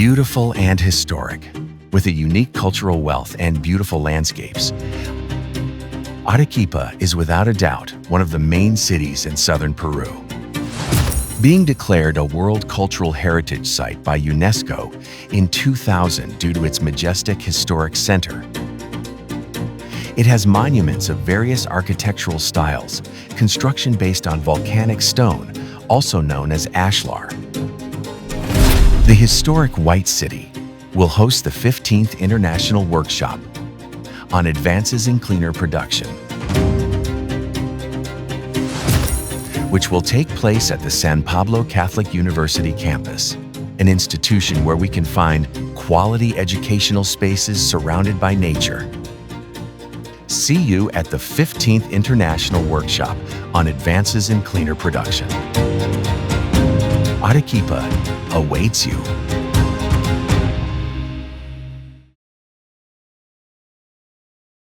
Beautiful and historic, with a unique cultural wealth and beautiful landscapes, Arequipa is without a doubt one of the main cities in southern Peru. Being declared a World Cultural Heritage Site by UNESCO in 2000 due to its majestic historic center, it has monuments of various architectural styles, construction based on volcanic stone, also known as ashlar. The historic White City will host the 15th International Workshop on Advances in Cleaner Production, which will take place at the San Pablo Catholic University campus, an institution where we can find quality educational spaces surrounded by nature. See you at the 15th International Workshop on Advances in Cleaner Production. Arequipa awaits you.